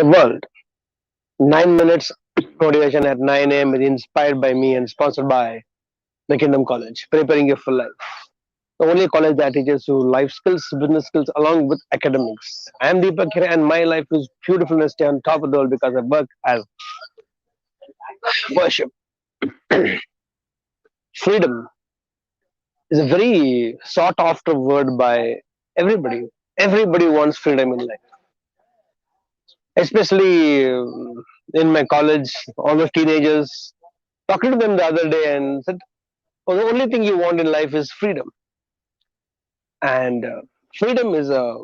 Hey world, 9 minutes motivation at 9 a.m. is inspired by me and sponsored by the Kingdom College, preparing you for life. The only college that teaches you life skills, business skills, along with academics. I am Deepak here, and my life is beautiful and stay on top of the world because I work as worship. Freedom is a very sought after word by everybody. Everybody wants freedom in life, especially in my college, all the teenagers. Talking to them the other day and said, well, the only thing you want in life is freedom. And freedom is a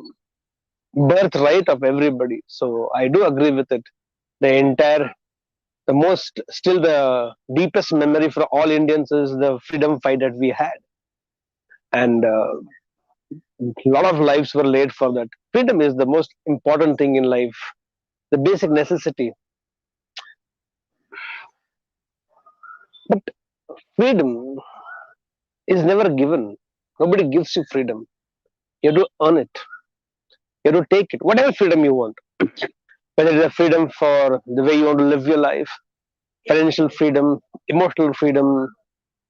birthright of everybody. So I do agree with it. The entire, the most, still the deepest memory for all Indians is the freedom fight that we had. And a lot of lives were laid for that. Freedom is the most important thing in life, the basic necessity. But freedom is never given. Nobody gives you freedom. You have to earn it. You have to take it. Whatever freedom you want. Whether it's a freedom for the way you want to live your life, financial freedom, emotional freedom,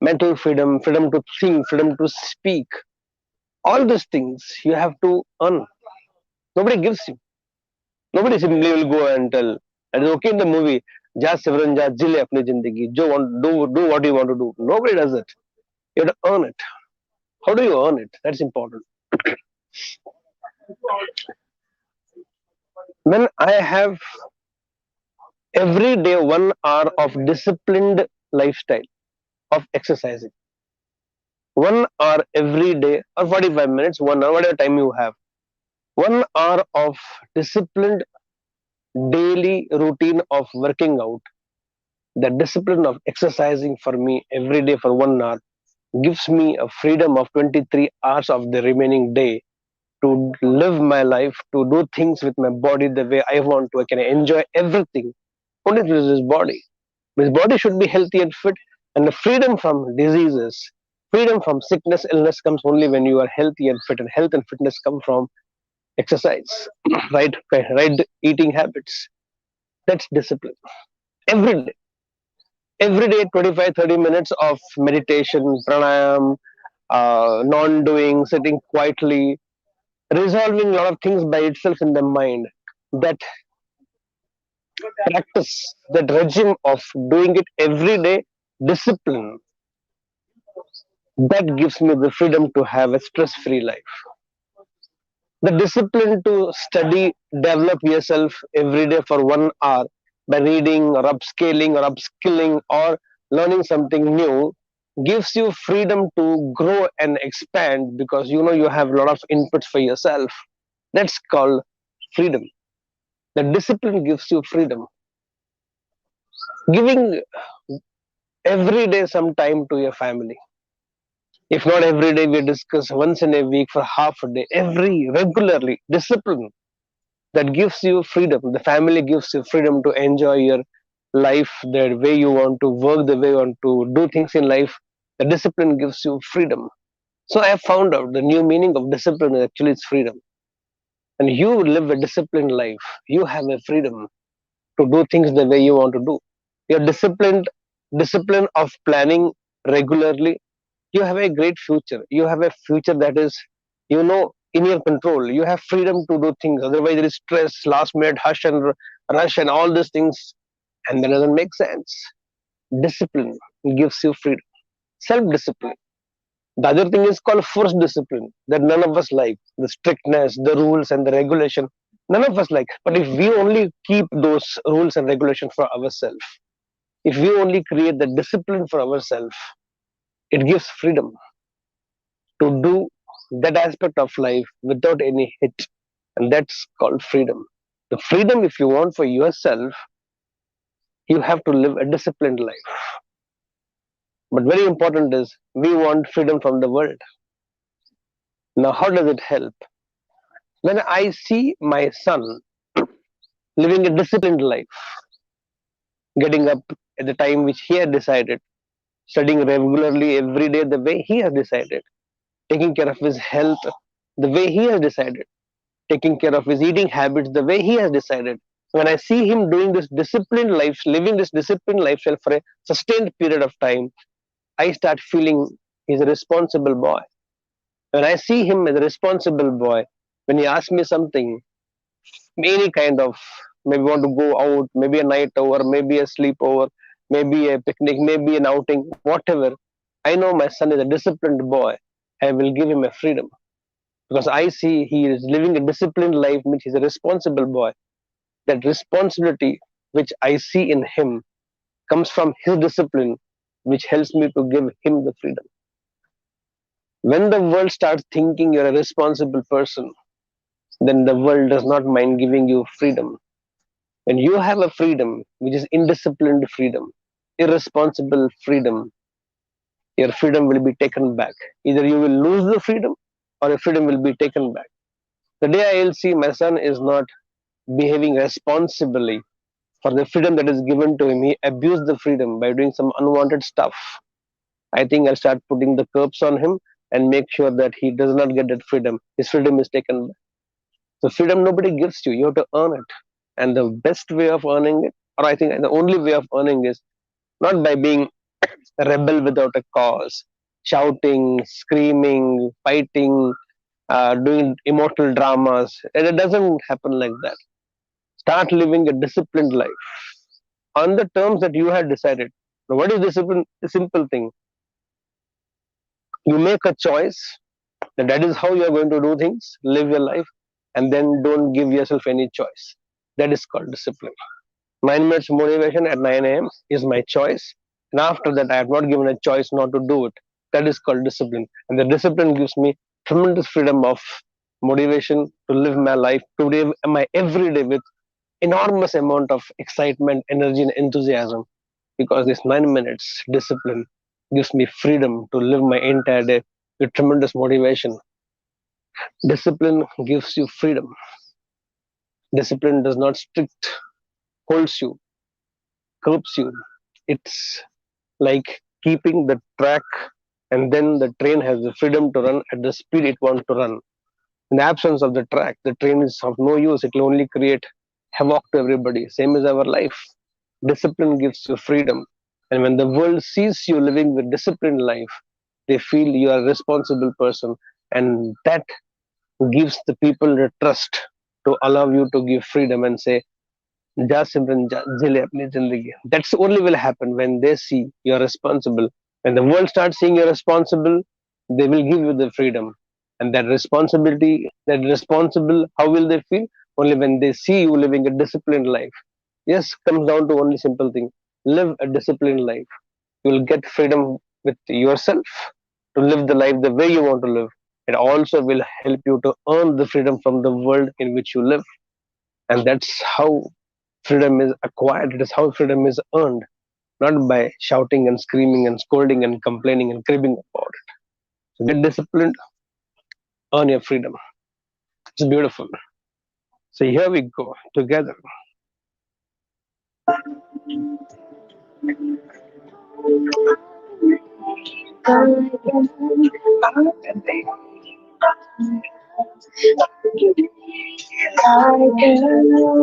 mental freedom, freedom to think, freedom to speak. All these things you have to earn. Nobody gives you. Nobody simply will go and tell. And it's okay in the movie. जा सिमरन जा जी ले अपनी जिंदगी जो want do what you want to do. Nobody does it. You have to earn it. How do you earn it? That's important. When I have every day 1 hour of disciplined lifestyle of exercising, 1 hour every day or 45 minutes, 1 hour, whatever time you have, 1 hour of disciplined daily routine of working out, the discipline of exercising for me every day for 1 hour gives me a freedom of 23 hours of the remaining day to live my life, to do things with my body the way I want to. I can enjoy everything only with this body. This body should be healthy and fit, and the freedom from diseases, freedom from sickness, illness comes only when you are healthy and fit, and health and fitness come from exercise, right eating habits. That's discipline. Every day, every day, 25, 30 minutes of meditation, pranayam, non-doing, sitting quietly, resolving a lot of things by itself in the mind. That practice, that regime of doing it every day, discipline, that gives me the freedom to have a stress-free life. The discipline to study, develop yourself every day for 1 hour by reading or upscaling or upskilling or learning something new gives you freedom to grow and expand because you know you have a lot of inputs for yourself. That's called freedom. The discipline gives you freedom. Giving every day some time to your family. If not every day, we discuss once in a week for half a day, every regularly discipline that gives you freedom. The family gives you freedom to enjoy your life the way you want to work, the way you want to do things in life. The discipline gives you freedom. So I have found out the new meaning of discipline is actually it's freedom. And you live a disciplined life. You have a freedom to do things the way you want to do. You're discipline of planning regularly. You have a great future. You have a future that is, you know, in your control. You have freedom to do things. Otherwise, there is stress, last minute hush and rush, and all these things, and that doesn't make sense. Discipline gives you freedom. Self discipline. The other thing is called forced discipline that none of us like. The strictness, the rules, and the regulation. None of us like. But if we only keep those rules and regulations for ourselves, if we only create the discipline for ourselves, it gives freedom to do that aspect of life without any hit. And that's called freedom. The freedom, if you want for yourself, you have to live a disciplined life. But very important is we want freedom from the world. Now, how does it help? When I see my son living a disciplined life, getting up at the time which he had decided, studying regularly every day the way he has decided, taking care of his health the way he has decided, taking care of his eating habits the way he has decided. When I see him doing this disciplined life, living this disciplined lifestyle for a sustained period of time, I start feeling he's a responsible boy. When I see him as a responsible boy, when he asks me something, any kind of, maybe want to go out, maybe a night over, maybe a sleepover, maybe a picnic, maybe an outing, whatever, I know my son is a disciplined boy. I will give him a freedom because I see he is living a disciplined life, which he's a responsible boy. That responsibility which I see in him comes from his discipline, which helps me to give him the freedom. When the world starts thinking you're a responsible person, then the world does not mind giving you freedom. When you have a freedom which is indisciplined freedom, irresponsible freedom, your freedom will be taken back. Either you will lose the freedom or your freedom will be taken back. The day I will see my son is not behaving responsibly for the freedom that is given to him, he abused the freedom by doing some unwanted stuff. I think I'll start putting the curbs on him and make sure that he does not get that freedom. His freedom is taken back. So freedom nobody gives you. You have to earn it. And the best way of earning it, or I think the only way of earning is not by being a rebel without a cause, shouting, screaming, fighting, doing emotional dramas. And it doesn't happen like that. Start living a disciplined life on the terms that you had decided. Now, what is discipline? A simple thing. You make a choice that is how you are going to do things, live your life, and then don't give yourself any choice. That is called discipline. 9 minutes motivation at 9 a.m. is my choice. And after that, I have not given a choice not to do it. That is called discipline. And the discipline gives me tremendous freedom of motivation to live my life, to live my every day with enormous amount of excitement, energy, and enthusiasm. Because this 9 minutes discipline gives me freedom to live my entire day with tremendous motivation. Discipline gives you freedom. Discipline does not strict, holds you, curbs you. It's like keeping the track, and then the train has the freedom to run at the speed it wants to run. In the absence of the track, the train is of no use. It will only create havoc to everybody. Same as our life. Discipline gives you freedom. And when the world sees you living with disciplined life, they feel you are a responsible person. And that gives the people the trust to allow you to give freedom and say, जा सिमरन जा जी ले अपनी जिंदगी. That's only will happen when they see you're responsible. When the world starts seeing you're responsible, they will give you the freedom. And that responsibility, that responsible, how will they feel? Only when they see you living a disciplined life. Yes, comes down to only simple thing. Live a disciplined life. You will get freedom with yourself to live the life the way you want to live. It also will help you to earn the freedom from the world in which you live. And that's how freedom is acquired. It is how freedom is earned, not by shouting and screaming and scolding and complaining and cribbing about it. So get disciplined, earn your freedom. It's beautiful. So here we go together.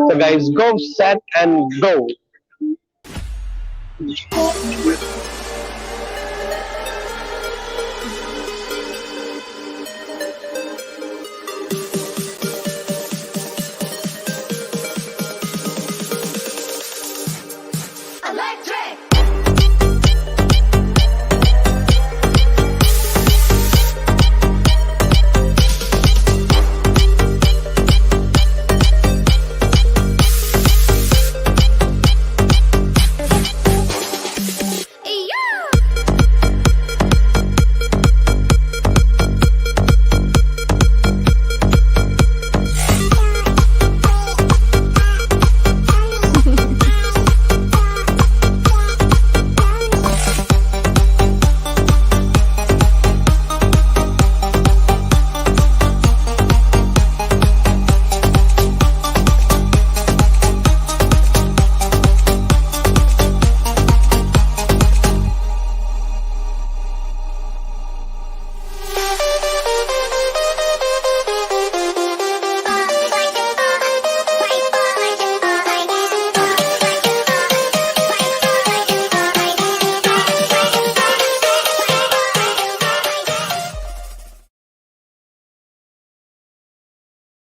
So guys, go, set and go.